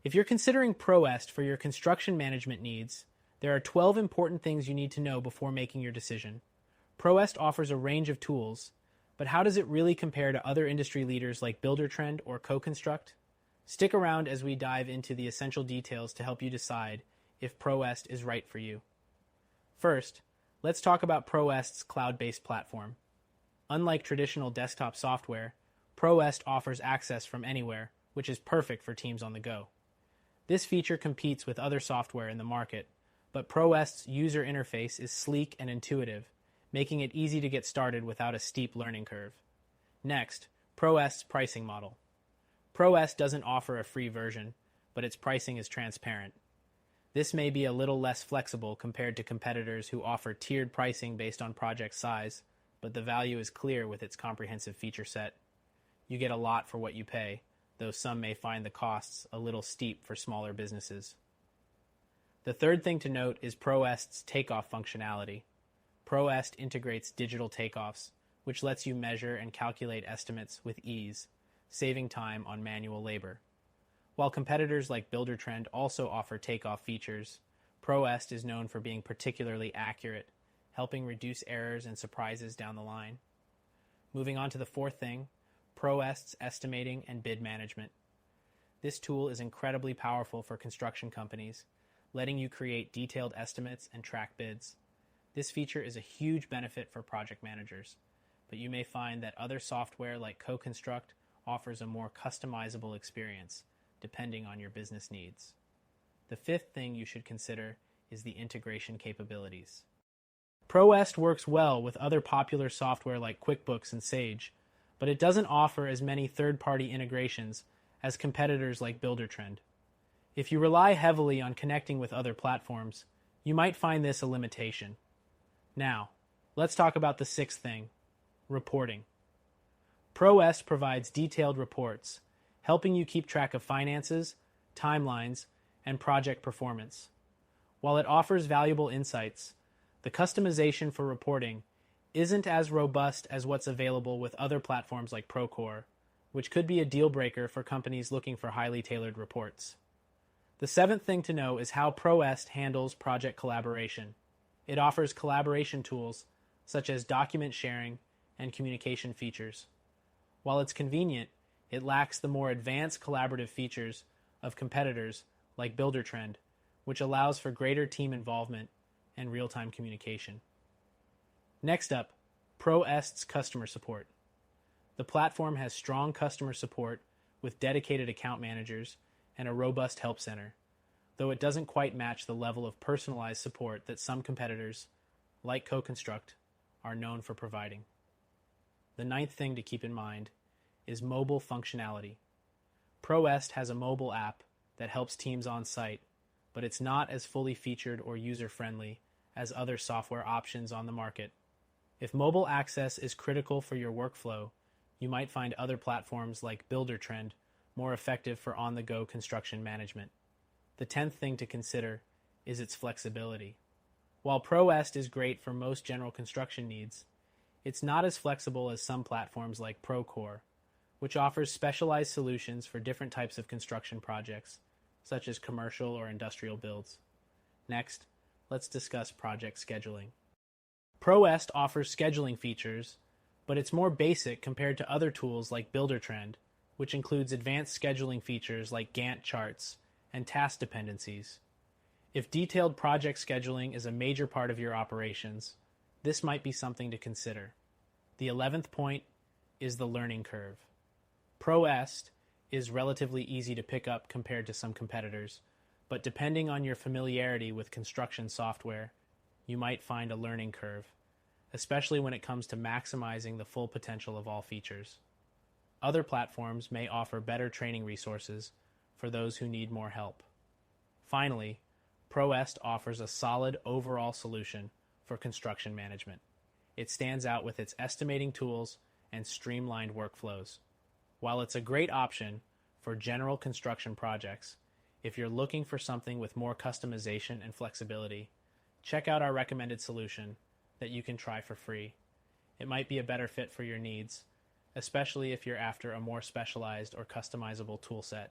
If you're considering ProEst for your construction management needs, there are 12 important things you need to know before making your decision. ProEst offers a range of tools, but how does it really compare to other industry leaders like Buildertrend or CoConstruct? Stick around as we dive into the essential details to help you decide if ProEst is right for you. First, let's talk about ProEst's cloud-based platform. Unlike traditional desktop software, ProEst offers access from anywhere, which is perfect for teams on the go. This feature competes with other software in the market, but ProEst's user interface is sleek and intuitive, making it easy to get started without a steep learning curve. Next, ProEst's pricing model. ProEst doesn't offer a free version, but its pricing is transparent. This may be a little less flexible compared to competitors who offer tiered pricing based on project size, but the value is clear with its comprehensive feature set. You get a lot for what you pay, though some may find the costs a little steep for smaller businesses. The third thing to note is ProEst's takeoff functionality. ProEst integrates digital takeoffs, which lets you measure and calculate estimates with ease, saving time on manual labor. While competitors like Buildertrend also offer takeoff features, ProEst is known for being particularly accurate, helping reduce errors and surprises down the line. Moving on to the fourth thing, ProEst's estimating and bid management. This tool is incredibly powerful for construction companies, letting you create detailed estimates and track bids. This feature is a huge benefit for project managers, but you may find that other software like CoConstruct offers a more customizable experience, depending on your business needs. The fifth thing you should consider is the integration capabilities. ProEst works well with other popular software like QuickBooks and Sage, but it doesn't offer as many third-party integrations as competitors like Buildertrend. If you rely heavily on connecting with other platforms, you might find this a limitation. Now, let's talk about the sixth thing, reporting. ProEst provides detailed reports, helping you keep track of finances, timelines, and project performance. While it offers valuable insights, the customization for reporting isn't as robust as what's available with other platforms like Procore, which could be a deal breaker for companies looking for highly tailored reports. The seventh thing to know is how ProEst handles project collaboration. It offers collaboration tools such as document sharing and communication features. While it's convenient, it lacks the more advanced collaborative features of competitors like Buildertrend, which allows for greater team involvement and real-time communication. Next up, ProEst's customer support. The platform has strong customer support with dedicated account managers and a robust help center, though it doesn't quite match the level of personalized support that some competitors, like CoConstruct, are known for providing. The ninth thing to keep in mind is mobile functionality. ProEst has a mobile app that helps teams on site, but it's not as fully featured or user-friendly as other software options on the market. If mobile access is critical for your workflow, you might find other platforms like Buildertrend more effective for on-the-go construction management. The 10th thing to consider is its flexibility. While ProEst is great for most general construction needs, it's not as flexible as some platforms like Procore, which offers specialized solutions for different types of construction projects, such as commercial or industrial builds. Next, let's discuss project scheduling. ProEst offers scheduling features, but it's more basic compared to other tools like Buildertrend, which includes advanced scheduling features like Gantt charts and task dependencies. If detailed project scheduling is a major part of your operations, this might be something to consider. The 11th point is the learning curve. ProEst is relatively easy to pick up compared to some competitors, but depending on your familiarity with construction software, you might find a learning curve, especially when it comes to maximizing the full potential of all features. Other platforms may offer better training resources for those who need more help. Finally, ProEst offers a solid overall solution for construction management. It stands out with its estimating tools and streamlined workflows. While it's a great option for general construction projects, if you're looking for something with more customization and flexibility, check out our recommended solution that you can try for free. It might be a better fit for your needs, especially if you're after a more specialized or customizable toolset.